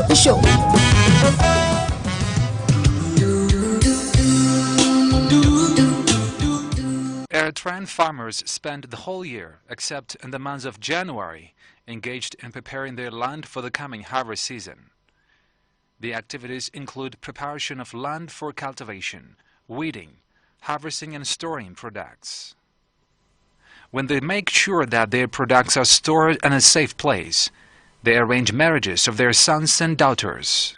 Isho. Eritrean farmers spend the whole year, except in the months of January, engaged in preparing their land for the coming harvest season. The activities include preparation of land for cultivation, weeding, harvesting and storing products. When they make sure that their products are stored in a safe place, they arrange marriages of their sons and daughters.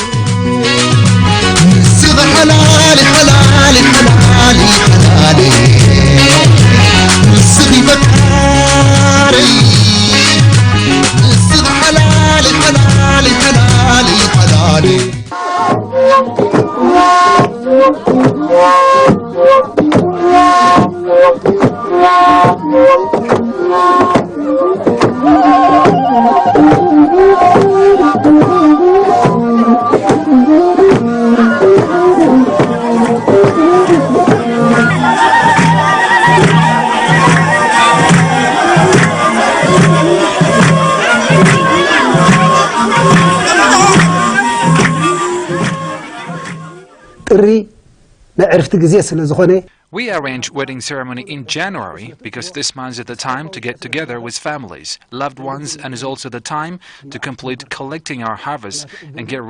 We arrange wedding ceremony in January because this month is the time to get together with families, loved ones, and is also the time to complete collecting our harvest and get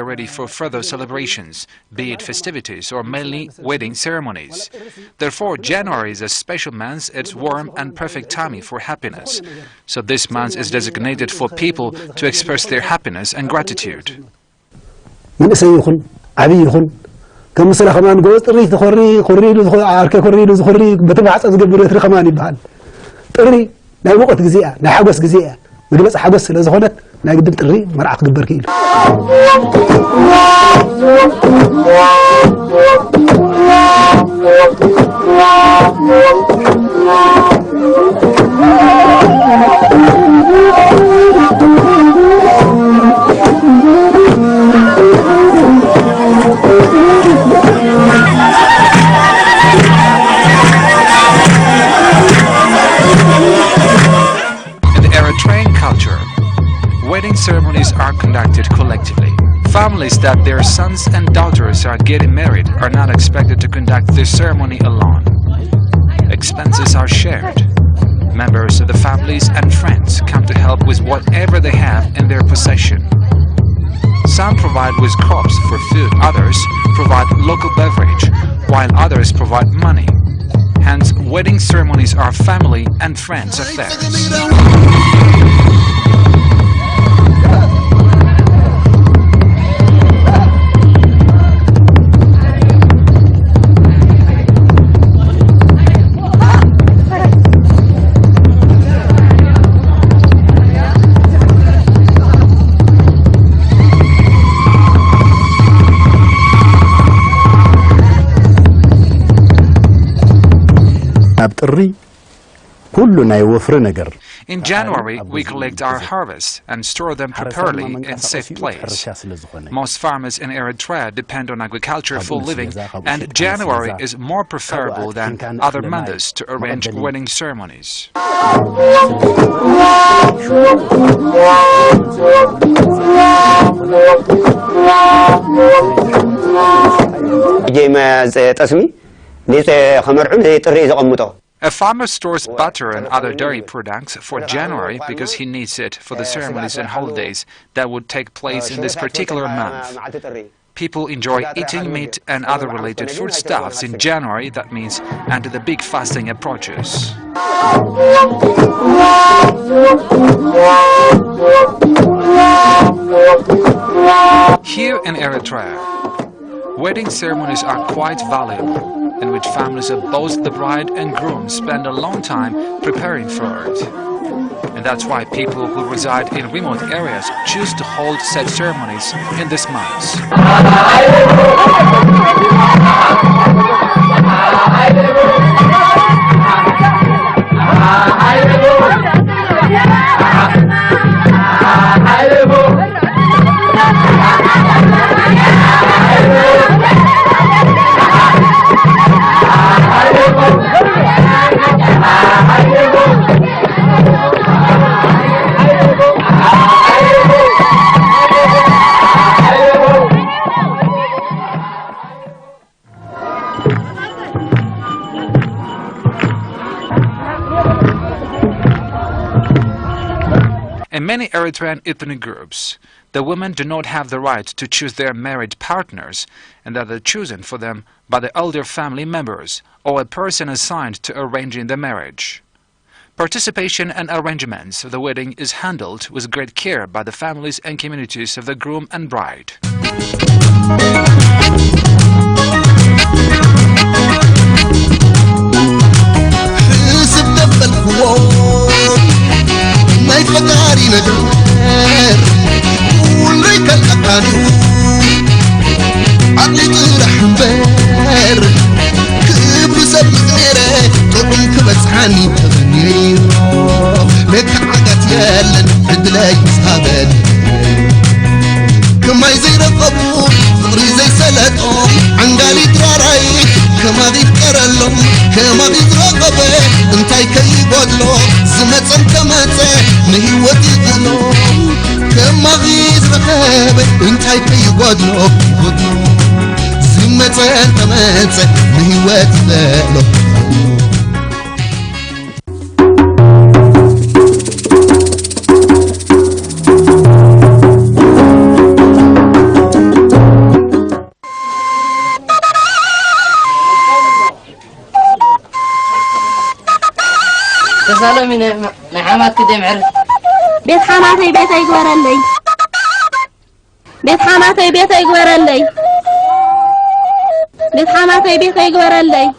ready for further celebrations, be it festivities or mainly wedding ceremonies. Therefore, January is a special month. It's warm and perfect timing for happiness. So this month is designated for people to express their happiness and gratitude. كم سنة كمان جوز تري خري له عارك خري له خري بتبعث أزقبل تري كمان يبان تري لا وقت جزيئة لا حبس جزيئة بس حبس لزخنت لا قدم تري مرعى قبل كيلو Wedding ceremonies are conducted collectively. Families that their sons and daughters are getting married are not expected to conduct this ceremony alone. Expenses are shared. Members of the families and friends come to help with whatever they have in their possession. Some provide with crops for food, others provide local beverage, while others provide money. Hence, wedding ceremonies are family and friends affairs. In January, we collect our harvest and store them properly in a safe place. Most farmers in Eritrea depend on agriculture for living, and January is more preferable than other months to arrange wedding ceremonies. A farmer stores butter and other dairy products for January because he needs it for the ceremonies and holidays that would take place in this particular month. People enjoy eating meat and other related foodstuffs in January, that means until the big fasting approaches. Here in Eritrea, wedding ceremonies are quite valuable, in which families of both the bride and groom spend a long time preparing for it. In and that's why people who reside in remote areas choose to hold such ceremonies in this month. In many Eritrean ethnic groups, the women do not have the right to choose their married partners, and that are chosen for them by the elder family members or a person assigned to arranging the marriage. Participation and arrangements of the wedding is handled with great care by the families and communities of the groom and bride. بيت حماتي بيت يقبرلي بيت حماتي بيت يقبرلي بيت حماتي بيت يقبرلي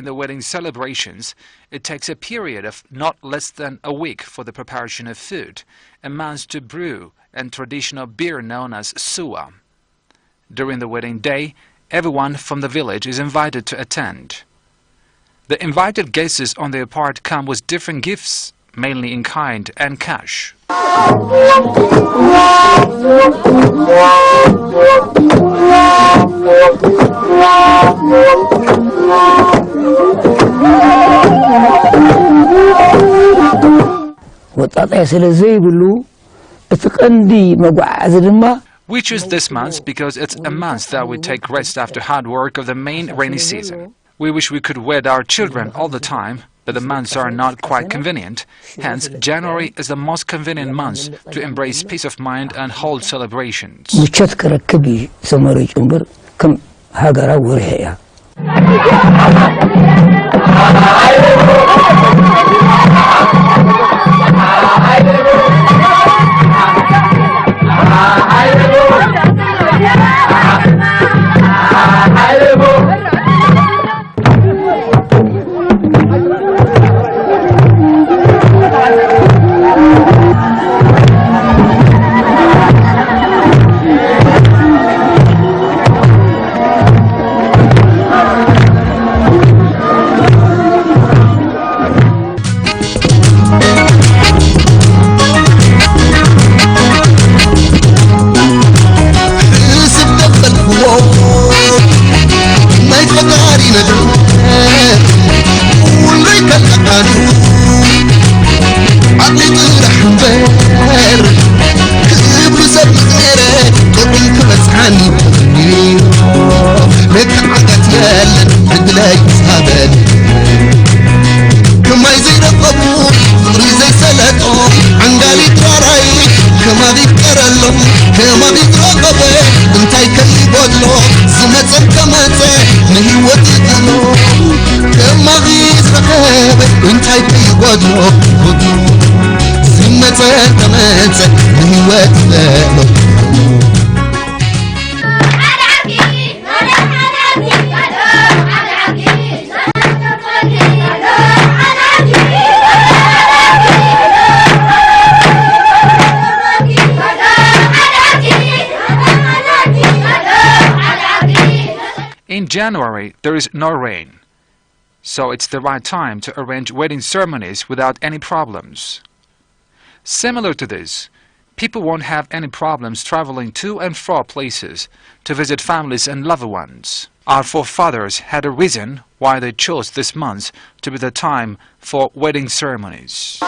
During the wedding celebrations, it takes a period of not less than a week for the preparation of food, a month to brew and traditional beer known as suwa. During the wedding day, everyone from the village is invited to attend. The invited guests on their part come with different gifts, mainly in kind and cash. We choose this month because it's a month that we take rest after hard work of the main rainy season. We wish we could wed our children all the time, but the months are not quite convenient. Hence, January is the most convenient month to embrace peace of mind and hold celebrations. In January, there is no rain, so it's the right time to arrange wedding ceremonies without any problems. Similar to this, people won't have any problems traveling to and fro places to visit families and loved ones. Our forefathers had a reason why they chose this month to be the time for wedding ceremonies.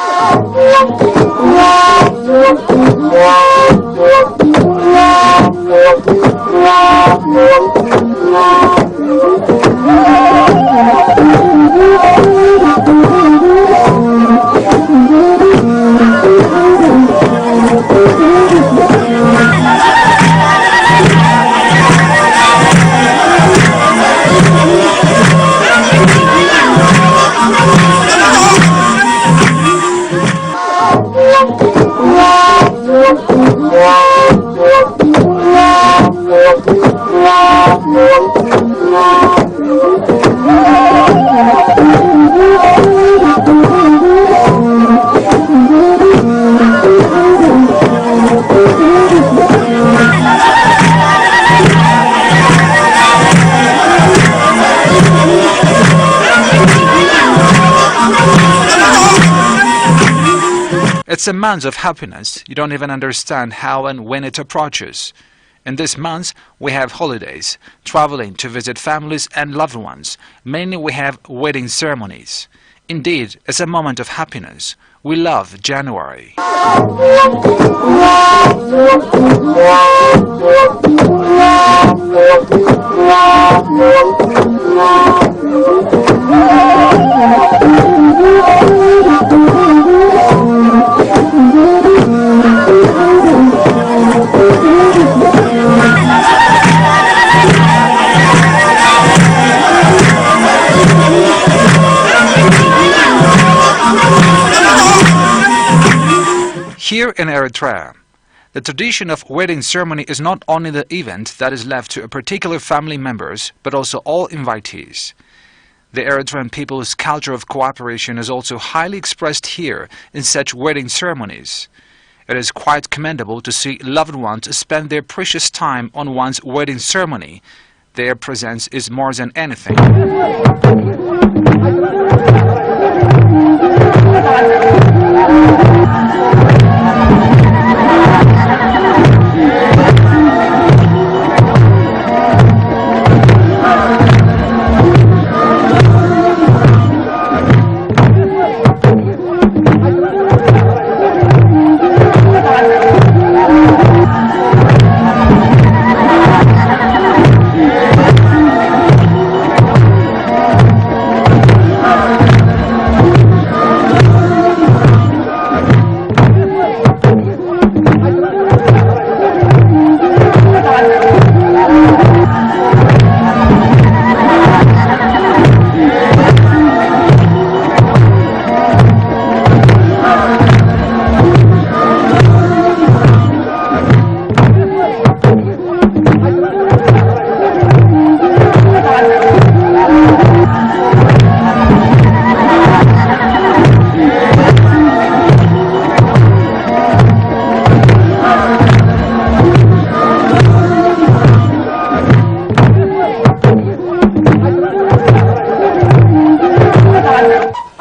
It's a month of happiness. You don't even understand how and when it approaches. In this month, we have holidays, traveling to visit families and loved ones. Mainly we have wedding ceremonies. Indeed, it's a moment of happiness. We love January. Here in Eritrea, the tradition of wedding ceremony is not only the event that is left to a particular family members, but also all invitees. The Eritrean people's culture of cooperation is also highly expressed here in such wedding ceremonies. It is quite commendable to see loved ones spend their precious time on one's wedding ceremony. Their presence is more than anything.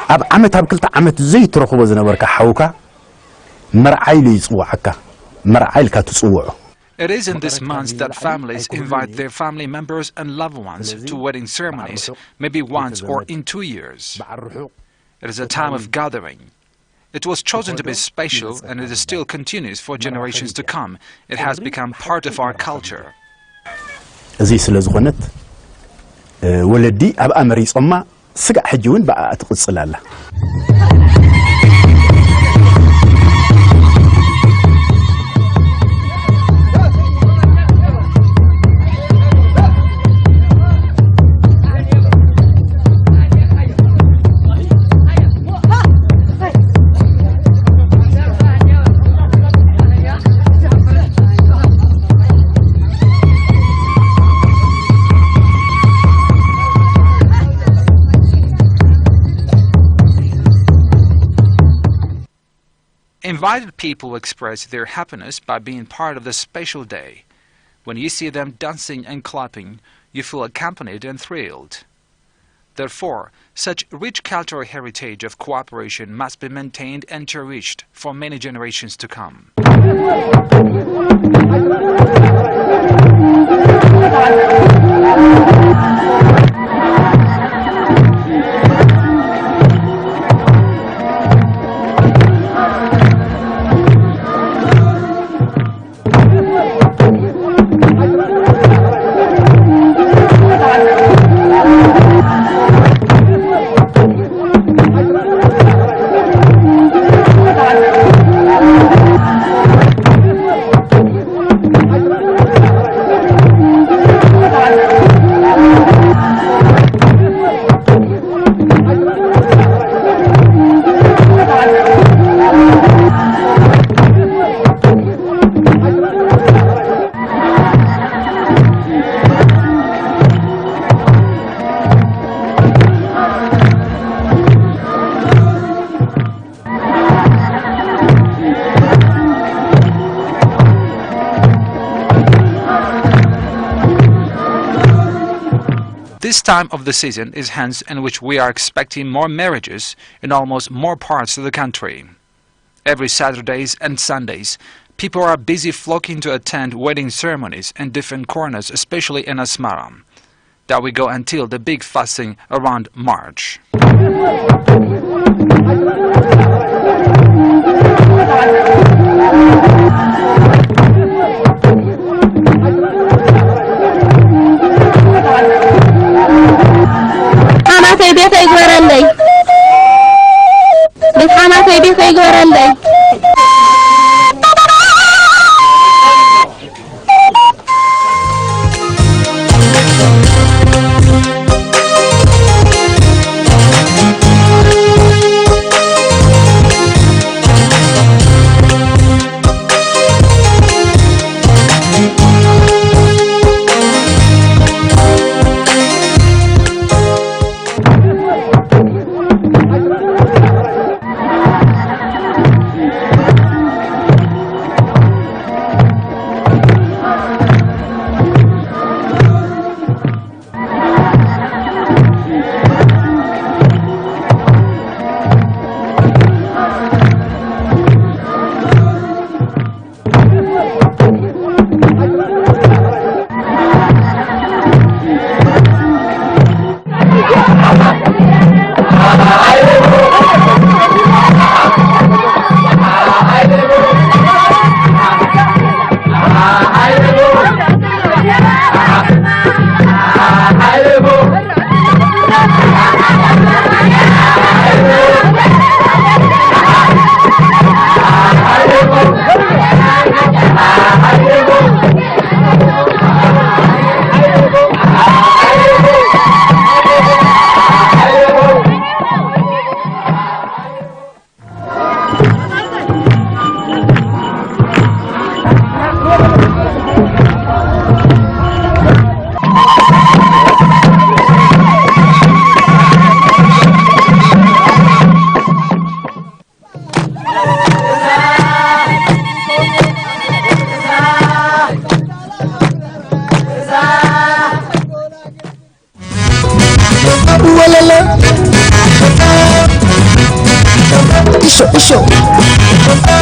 أب عمت هبكلت عمت زي ترخو زنبرك حوكا مرعيل يصوعك مرعيل كتصوعه. It is in this month that families invite their family members and loved ones to wedding ceremonies, maybe once or in 2 years. It is a time of gathering. It was chosen to be special, and it still continues for generations to come. It has become part of our culture. زي سلازغنت ولدي أبقى مريض أما سقع حجون بقى أتقص لاله. Invited people express their happiness by being part of the special day. When you see them dancing and clapping, you feel accompanied and thrilled. Therefore, such rich cultural heritage of cooperation must be maintained and cherished for many generations to come. This time of the season is hence in which we are expecting more marriages in almost more parts of the country. Every Saturdays and Sundays, people are busy flocking to attend wedding ceremonies in different corners, especially in Asmara. That we go until the big fasting around March. حماتي بيتي يقبرلي بيت حماتي بيتي يقبرلي Isho, isho.